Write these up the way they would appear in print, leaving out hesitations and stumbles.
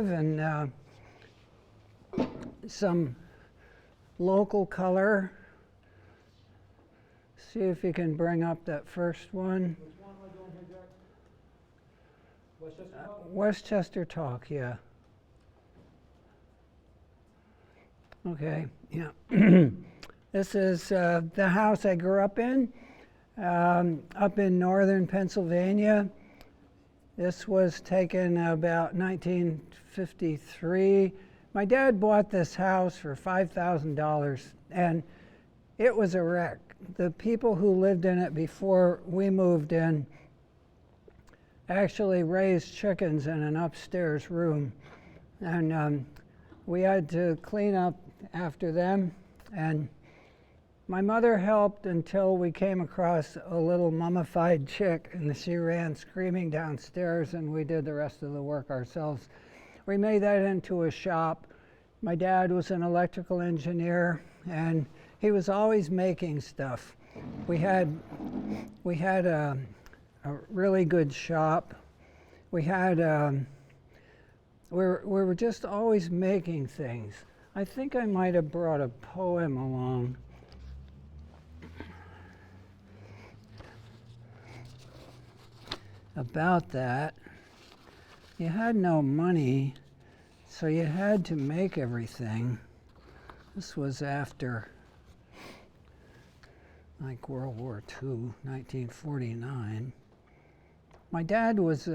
decorative and some local color. See if you can bring up that first one. Which one am I doing here, Jack? Westchester Talk? Westchester Talk, yeah. Okay, yeah. This is the house I grew up in northern Pennsylvania. This was taken about 1953. My dad bought this house for $5,000, and it was a wreck. The people who lived in it before we moved in actually raised chickens in an upstairs room, and we had to clean up after them. And my mother helped until we came across a little mummified chick, and she ran screaming downstairs, and we did the rest of the work ourselves. We made that into a shop. My dad was an electrical engineer, and he was always making stuff. We had a really good shop. We were just always making things. I think I might have brought a poem along. About that. You had no money, so you had to make everything. This was after like World War II, 1949. My dad was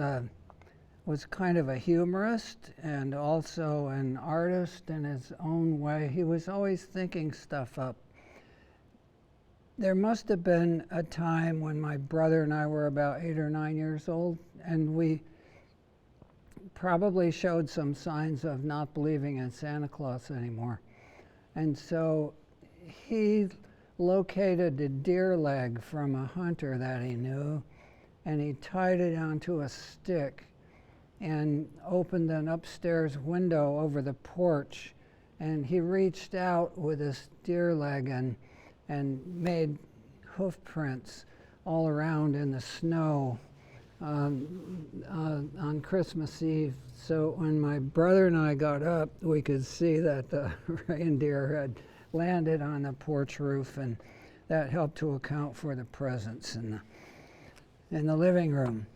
kind of a humorist and also an artist in his own way. He was always thinking stuff up. There must have been a time when my brother and I were about 8 or 9 years old, and we probably showed some signs of not believing in Santa Claus anymore. And so he located a deer leg from a hunter that he knew, and he tied it onto a stick and opened an upstairs window over the porch, and he reached out with his deer leg and made hoof prints all around in the snow on Christmas Eve. So when my brother and I got up, we could see that the reindeer had landed on the porch roof, and that helped to account for the presents in the living room.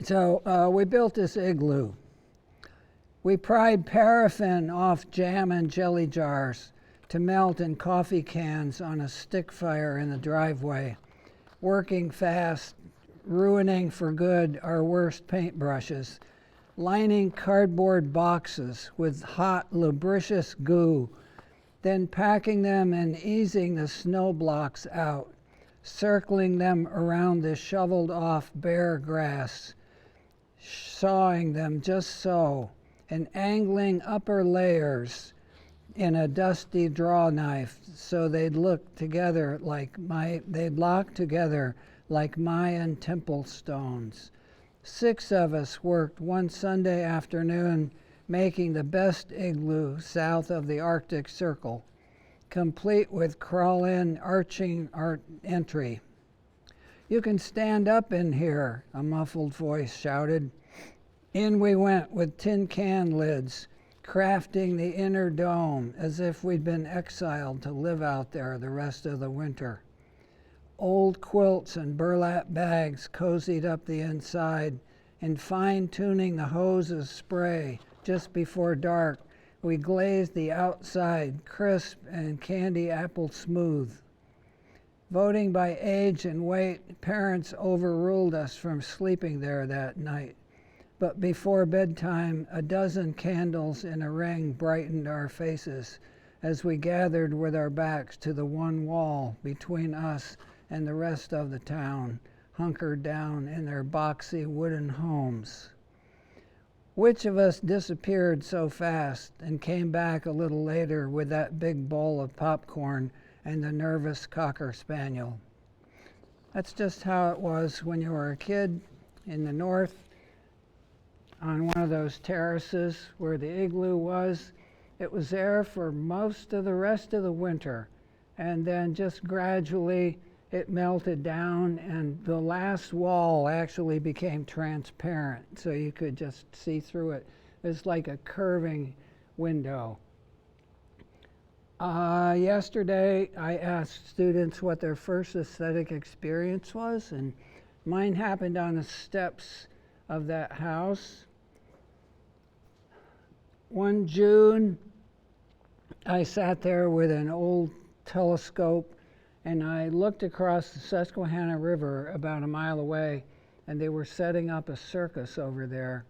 So we built this igloo. We pried paraffin off jam and jelly jars to melt in coffee cans on a stick fire in the driveway, working fast, ruining for good our worst paintbrushes, lining cardboard boxes with hot, lubricious goo, then packing them and easing the snow blocks out, circling them around the shoveled off bare grass, sawing them just so, and angling upper layers in a dusty draw knife so they'd lock together like Mayan temple stones. 6 of us worked one Sunday afternoon making the best igloo south of the Arctic Circle, complete with crawl-in arching art entry. "You can stand up in here," a muffled voice shouted. In we went with tin can lids, crafting the inner dome as if we'd been exiled to live out there the rest of the winter. Old quilts and burlap bags cozied up the inside, and fine-tuning the hose of spray just before dark, we glazed the outside crisp and candy apple smooth. Voting by age and weight, parents overruled us from sleeping there that night. But before bedtime, a dozen candles in a ring brightened our faces as we gathered with our backs to the one wall between us and the rest of the town, hunkered down in their boxy wooden homes. Which of us disappeared so fast and came back a little later with that big bowl of popcorn and the nervous cocker spaniel? That's just how it was when you were a kid in the north on one of those terraces where the igloo was. It was there for most of the rest of the winter, and then just gradually it melted down, and the last wall actually became transparent, so you could just see through it. It's like a curving window. Yesterday, I asked students what their first aesthetic experience was, and mine happened on the steps of that house. One June, I sat there with an old telescope, and I looked across the Susquehanna River about a mile away, and they were setting up a circus over there.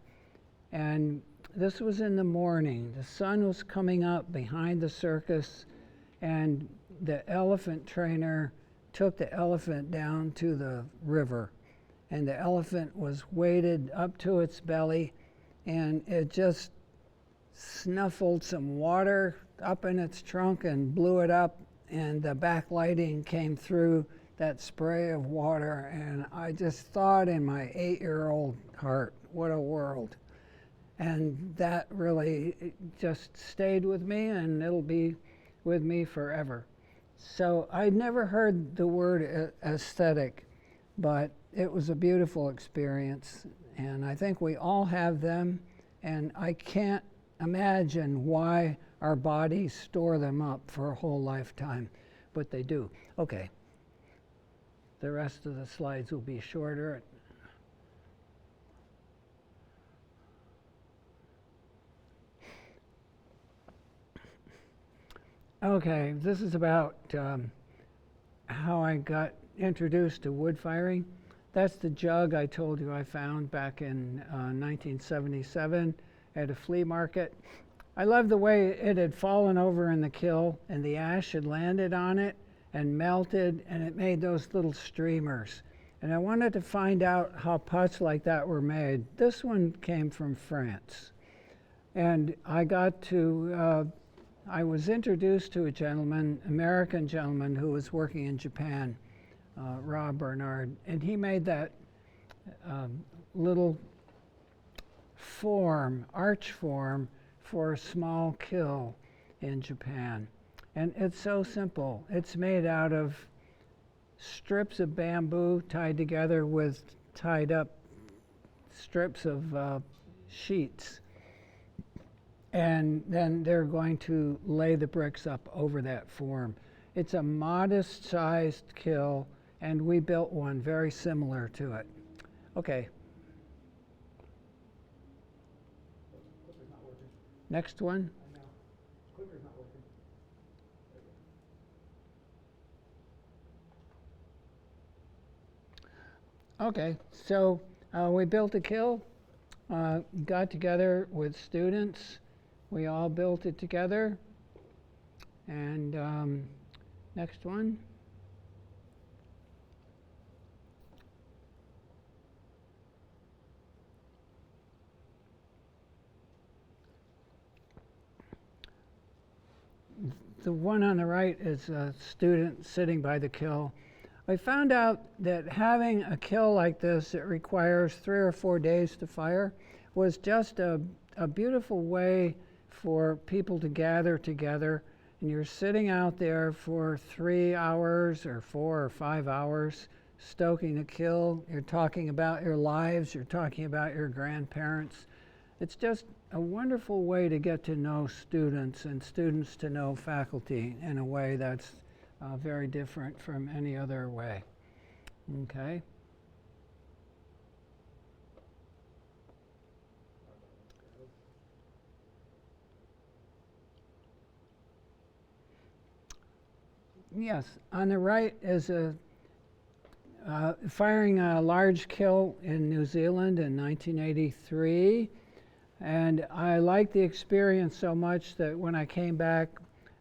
And this was in the morning. The sun was coming up behind the circus, and the elephant trainer took the elephant down to the river. And the elephant was weighted up to its belly, and it just snuffled some water up in its trunk and blew it up, and the backlighting came through that spray of water, and I just thought in my 8-year-old heart, what a world. And that really just stayed with me, and it'll be with me forever. So I'd never heard the word aesthetic, but it was a beautiful experience, and I think we all have them, and I can't imagine why our bodies store them up for a whole lifetime, but they do. Okay, the rest of the slides will be shorter. Okay, this is about how I got introduced to wood firing. That's the jug I told you I found back in 1977 at a flea market. I loved the way it had fallen over in the kiln, and the ash had landed on it and melted, and it made those little streamers. And I wanted to find out how pots like that were made. This one came from France. And I was introduced to a gentleman, American gentleman, who was working in Japan, Rob Bernard, and he made that little arch form for a small kiln in Japan. And it's so simple. It's made out of strips of bamboo tied together with tied up strips of sheets. And then they're going to lay the bricks up over that form. It's a modest-sized kiln, and we built one very similar to it. Okay. Clipper's not working. Next one. I know. Clipper's not working. Okay, so we built a kiln, got together with students. We all built it together. And next one. The one on the right is a student sitting by the kiln. I found out that having a kiln like this that requires 3 or 4 days to fire was just a beautiful way for people to gather together. And you're sitting out there for 3 hours or 4 or 5 hours stoking a kiln. You're talking about your lives. You're talking about your grandparents. It's just a wonderful way to get to know students and students to know faculty in a way that's very different from any other way. Okay. Yes, on the right is firing a large kiln in New Zealand in 1983. And I liked the experience so much that when I came back,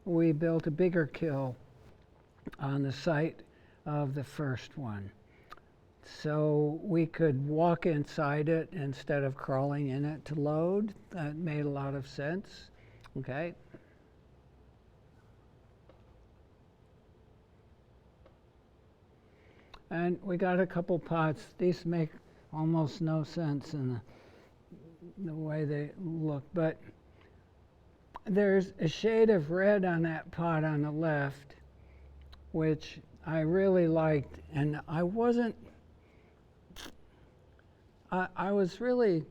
we built a bigger kiln on the site of the first one. So we could walk inside it instead of crawling in it to load. That made a lot of sense. Okay. And we got a couple pots. These make almost no sense in the way they look, but there's a shade of red on that pot on the left, which I really liked, and I wasn't, I was really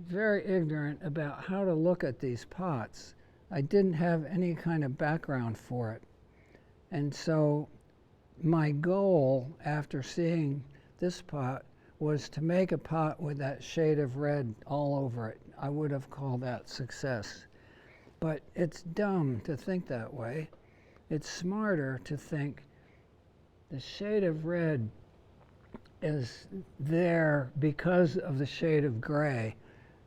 very ignorant about how to look at these pots. I didn't have any kind of background for it. And so my goal after seeing this pot was to make a pot with that shade of red all over it. I would have called that success. But it's dumb to think that way. It's smarter to think the shade of red is there because of the shade of gray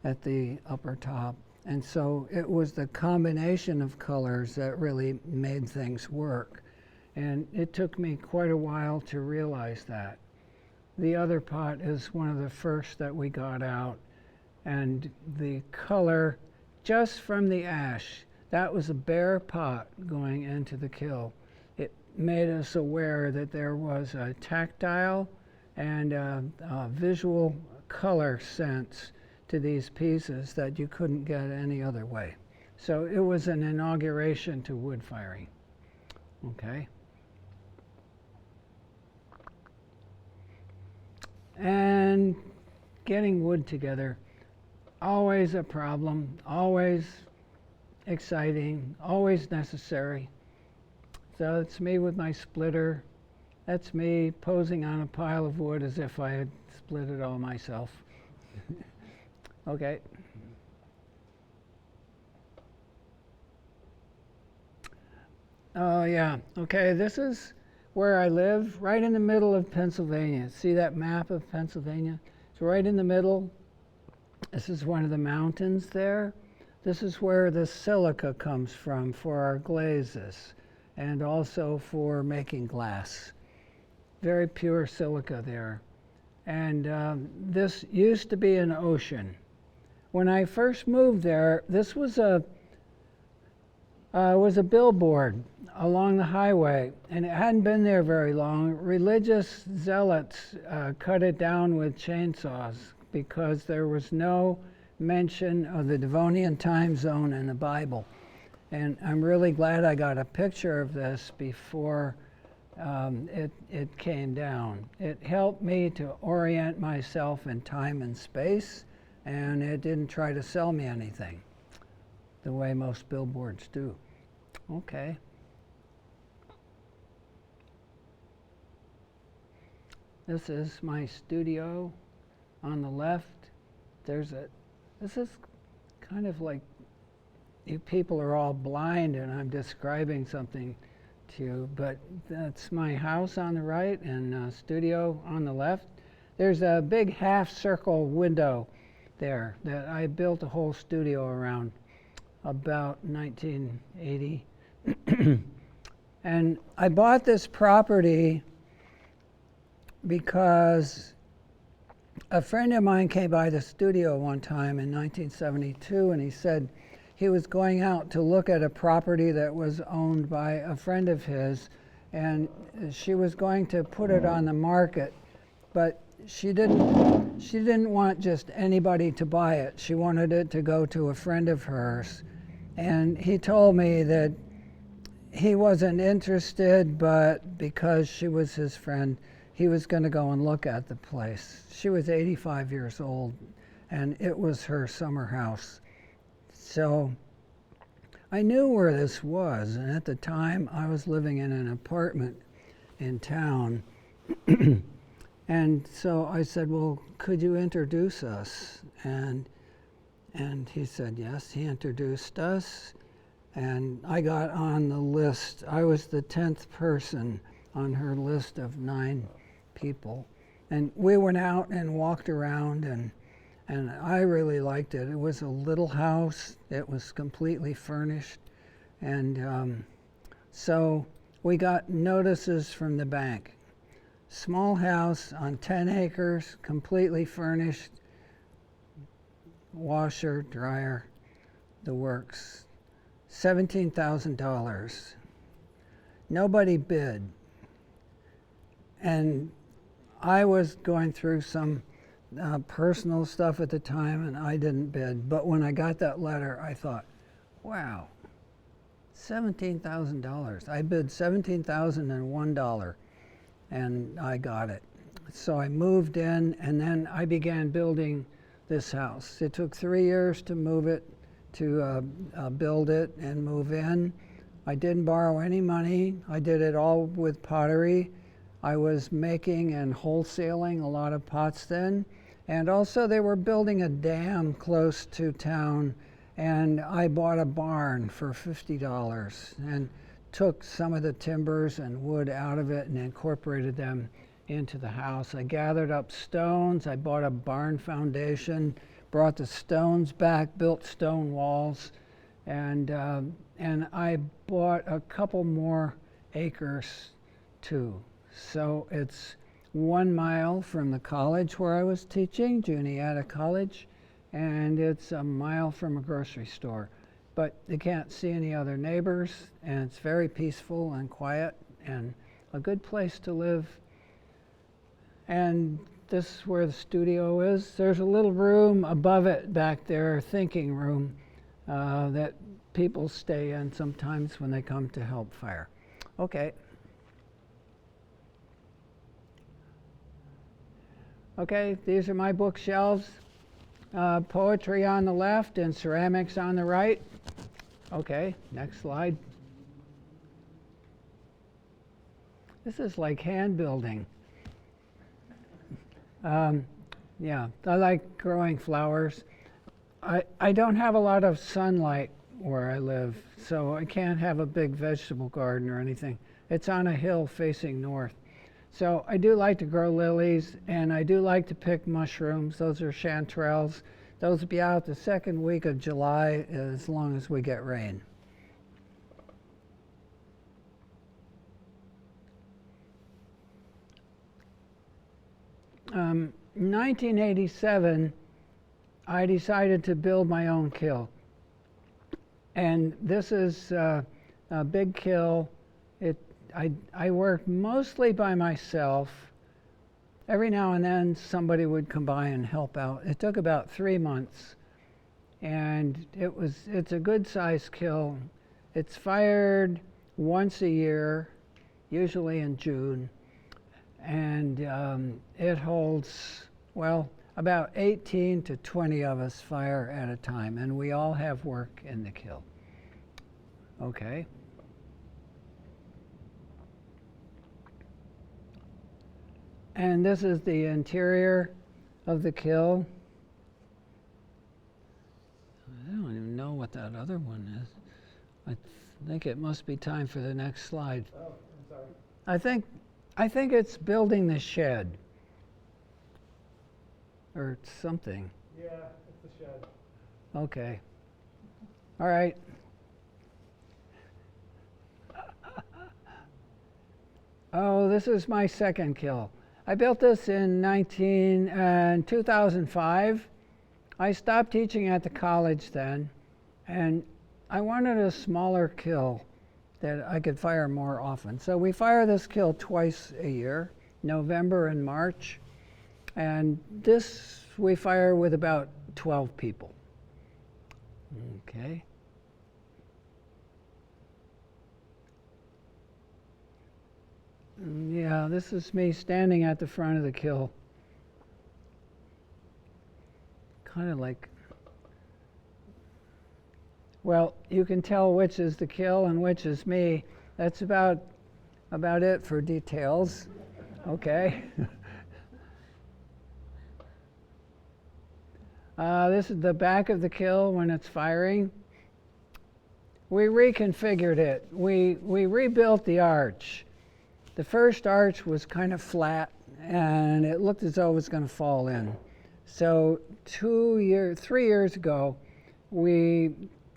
at the upper top. And so it was the combination of colors that really made things work. And it took me quite a while to realize that. The other pot is one of the first that we got out, and the color just from the ash, that was a bare pot going into the kiln. It made us aware that there was a tactile and a visual color sense to these pieces that you couldn't get any other way. So it was an inauguration to wood firing. Okay. And getting wood together, always a problem, always exciting, always necessary. So it's me with my splitter. That's me posing on a pile of wood as if I had split it all myself. Okay. Oh yeah, okay, this is where I live, right in the middle of Pennsylvania. See that map of Pennsylvania? It's right in the middle. This is one of the mountains there. This is where the silica comes from for our glazes and also for making glass. Very pure silica there. And this used to be an ocean. When I first moved there, this was a billboard along the highway, and it hadn't been there very long. Religious zealots cut it down with chainsaws because there was no mention of the Devonian time zone in the Bible. And I'm really glad I got a picture of this before it came down. It helped me to orient myself in time and space, and it didn't try to sell me anything the way most billboards do. Okay. This is my studio on the left. This is kind of like you people are all blind and I'm describing something to you, but that's my house on the right and studio on the left. There's a big half circle window there that I built a whole studio around about 1980. And I bought this property because a friend of mine came by the studio one time in 1972 and he said he was going out to look at a property that was owned by a friend of his, and she was going to put it on the market, but she didn't want just anybody to buy it. She wanted it to go to a friend of hers. And he told me that he wasn't interested, but because she was his friend, he was going to go and look at the place. She was 85 years old, and it was her summer house. So I knew where this was, and at the time I was living in an apartment in town. And so I said, well, could you introduce us? And he said yes. He introduced us, and I got on the list. I was the 10th person on her list of 9 people. And we went out and walked around, and I really liked it. It was a little house. It was completely furnished. And so we got notices from the bank. Small house on 10 acres, completely furnished, washer, dryer, the works. $17,000. Nobody bid. And I was going through some personal stuff at the time, and I didn't bid. But when I got that letter, I thought, wow, $17,000. I bid $17,001. and I got it. So I moved in, and then I began building this house. It took 3 years to move it, to build it and move in. I didn't borrow any money. I did it all with pottery. I was making and wholesaling a lot of pots then. And also they were building a dam close to town, and I bought a barn for $50 and took some of the timbers and wood out of it and incorporated them into the house. I gathered up stones. I bought a barn foundation, brought the stones back, built stone walls, and I bought a couple more acres too. So it's 1 mile from the college where I was teaching, Juniata College, and it's a mile from a grocery store. But you can't see any other neighbors, and it's very peaceful and quiet and a good place to live. And this is where the studio is. There's a little room above it back there, a thinking room, that people stay in sometimes when they come to help fire. Okay. Okay, these are my bookshelves. Poetry on the left and ceramics on the right. Okay, next slide. This is like hand building. Yeah, I like growing flowers. I don't have a lot of sunlight where I live, so I can't have a big vegetable garden or anything. It's on a hill facing north. So I do like to grow lilies, and I do like to pick mushrooms. Those are chanterelles. Those will be out the second week of July as long as we get rain. In 1987, I decided to build my own kiln. And this is a big kiln. I worked mostly by myself. Every now and then somebody would come by and help out. It took about 3 months, and it's a good sized kiln. It's fired once a year, usually in June, and it holds, well, about 18 to 20 of us fire at a time, and we all have work in the kiln. Okay. And this is the interior of the kiln. I don't even know what that other one is. I think it must be time for the next slide. Oh, I'm sorry. I think it's building the shed or something. Yeah, it's the shed. Okay. All right. Oh, this is my second kiln. I built this in 2005. I stopped teaching at the college then, and I wanted a smaller kiln that I could fire more often. So we fire this kiln twice a year, November and March, and this we fire with about 12 people. Okay. Yeah, this is me standing at the front of the kiln. Kind of like, well, you can tell which is the kiln and which is me. That's about it for details. Okay. This is the back of the kiln when it's firing. We reconfigured it. We rebuilt the arch. The first arch was kind of flat, and it looked as though it was going to fall in. So 3 years ago, we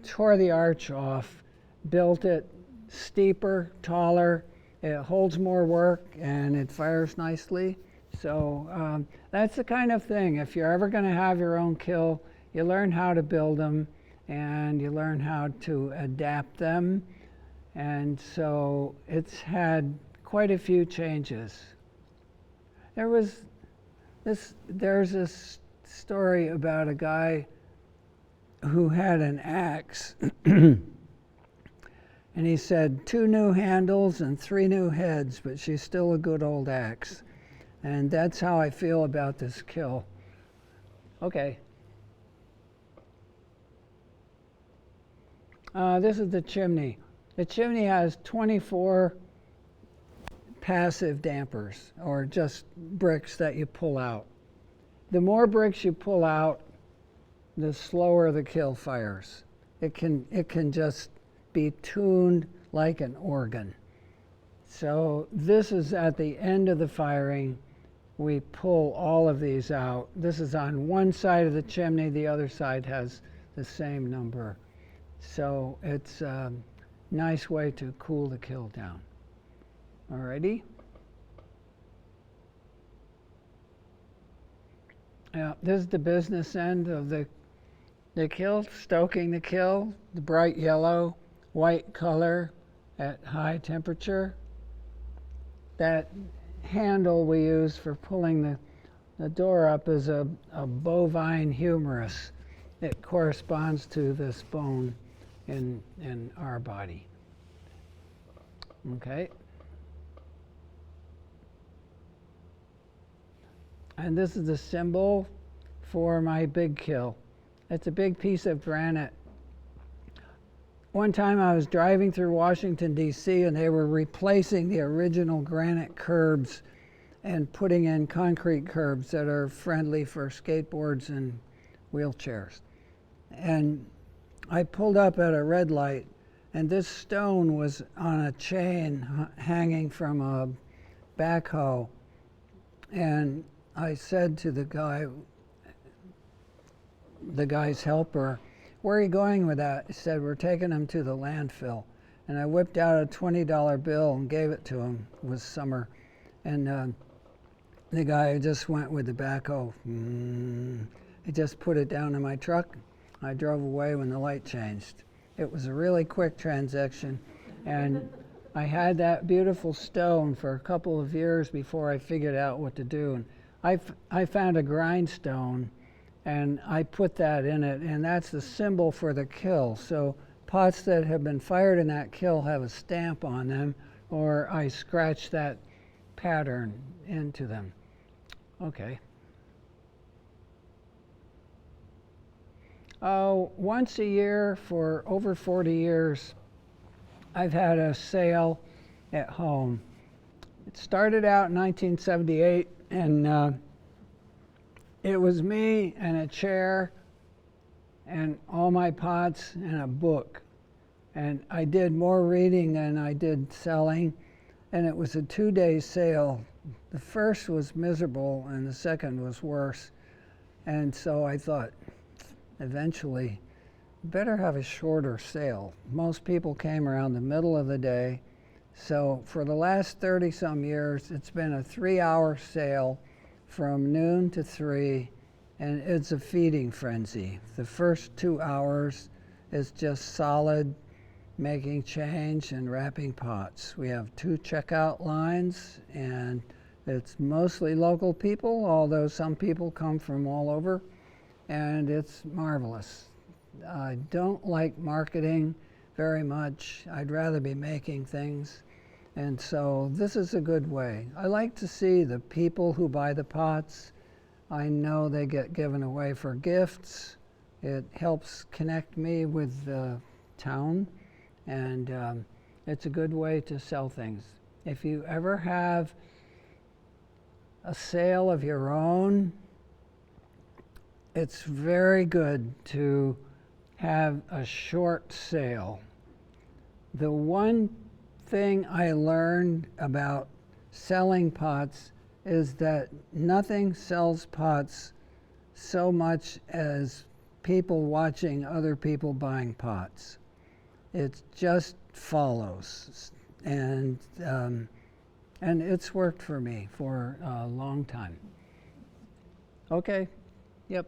tore the arch off, built it steeper, taller. It holds more work, and it fires nicely. So that's the kind of thing. If you're ever going to have your own kiln, you learn how to build them, and you learn how to adapt them. And so it's had quite a few changes. There's this story about a guy who had an axe And he said 2 new handles and 3 new heads, but she's still a good old axe. And that's how I feel about this kill. Okay. This is the chimney. The chimney has 24 passive dampers, or just bricks that you pull out. The more bricks you pull out, the slower the kill fires. It can just be tuned like an organ. So this is at the end of the firing. We pull all of these out. This is on one side of the chimney. The other side has the same number. So it's a nice way to cool the kill down. Alrighty. Yeah, this is the business end of the kill, stoking the kill, the bright yellow, white color at high temperature. That handle we use for pulling the door up is a bovine humerus. It corresponds to this bone in our body. Okay. And this is the symbol for my big kill. It's a big piece of granite. One time I was driving through Washington, D.C., and they were replacing the original granite curbs and putting in concrete curbs that are friendly for skateboards and wheelchairs. And I pulled up at a red light, and this stone was on a chain hanging from a backhoe. And I said to the guy's helper, "Where are you going with that?" He said, "We're taking them to the landfill." And I whipped out a $20 bill and gave it to him. It was summer. And the guy just went with the backhoe. He just put it down in my truck. I drove away when the light changed. It was a really quick transaction. And I had that beautiful stone for a couple of years before I figured out what to do. And I found a grindstone, and I put that in it, and that's the symbol for the kill. So pots that have been fired in that kill have a stamp on them, or I scratch that pattern into them. Okay. Once a year for over 40 years, I've had a sale at home. It started out in 1978, and it was me and a chair and all my pots and a book. And I did more reading than I did selling, and it was a 2-day sale. The first was miserable, and the second was worse. And so I thought, eventually, better have a shorter sale. Most people came around the middle of the day. So for the last 30-some years, it's been a 3-hour sale from noon to 3, and it's a feeding frenzy. The first 2 hours is just solid making change and wrapping pots. We have 2 checkout lines, and it's mostly local people, although some people come from all over, and it's marvelous. I don't like marketing very much. I'd rather be making things. And so this is a good way. I like to see the people who buy the pots. I know they get given away for gifts. It helps connect me with the town, and it's a good way to sell things. If you ever have a sale of your own, it's very good to have a short sale. The one thing I learned about selling pots is that nothing sells pots so much as people watching other people buying pots. It just follows, and it's worked for me for a long time. Okay, yep.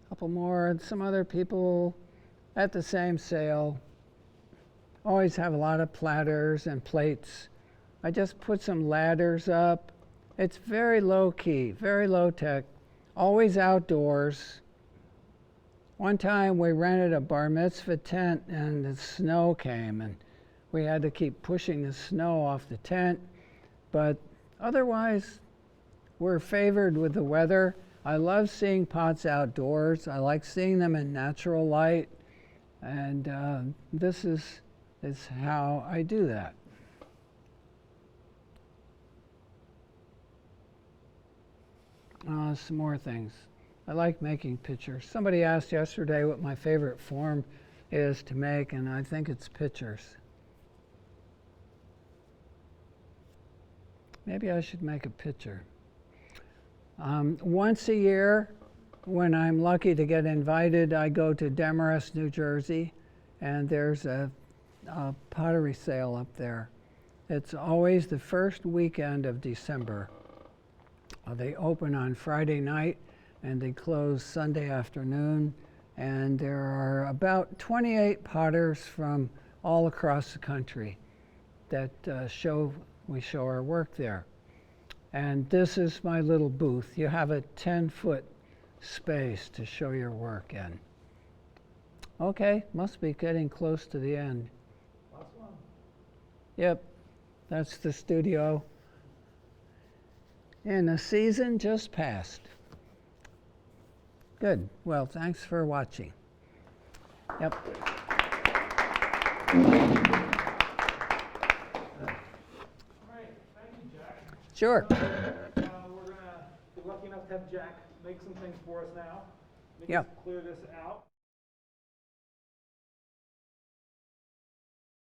Couple more. Some other people at the same sale always have a lot of platters and plates. I just put some ladders up. It's very low key, very low tech, always outdoors. One time we rented a bar mitzvah tent and the snow came and we had to keep pushing the snow off the tent. But otherwise, we're favored with the weather. I love seeing pots outdoors. I like seeing them in natural light. And this is how I do that. Some more things. I like making pictures. Somebody asked yesterday what my favorite form is to make, and I think it's pictures. Maybe I should make a picture. Once a year, when I'm lucky to get invited, I go to Demarest, New Jersey, and there's a pottery sale up there. It's always the first weekend of December. They open on Friday night and they close Sunday afternoon, and there are about 28 potters from all across the country that we show our work there. And this is my little booth. You have a 10-foot space to show your work in. Okay, must be getting close to the end. Last one. Yep, that's the studio. And the season just passed. Good. Well, thanks for watching. Yep. All right, thank you, Jack. Sure. We're going to be lucky enough to have Jack make some things for us now. Let me Yeah. just clear this out.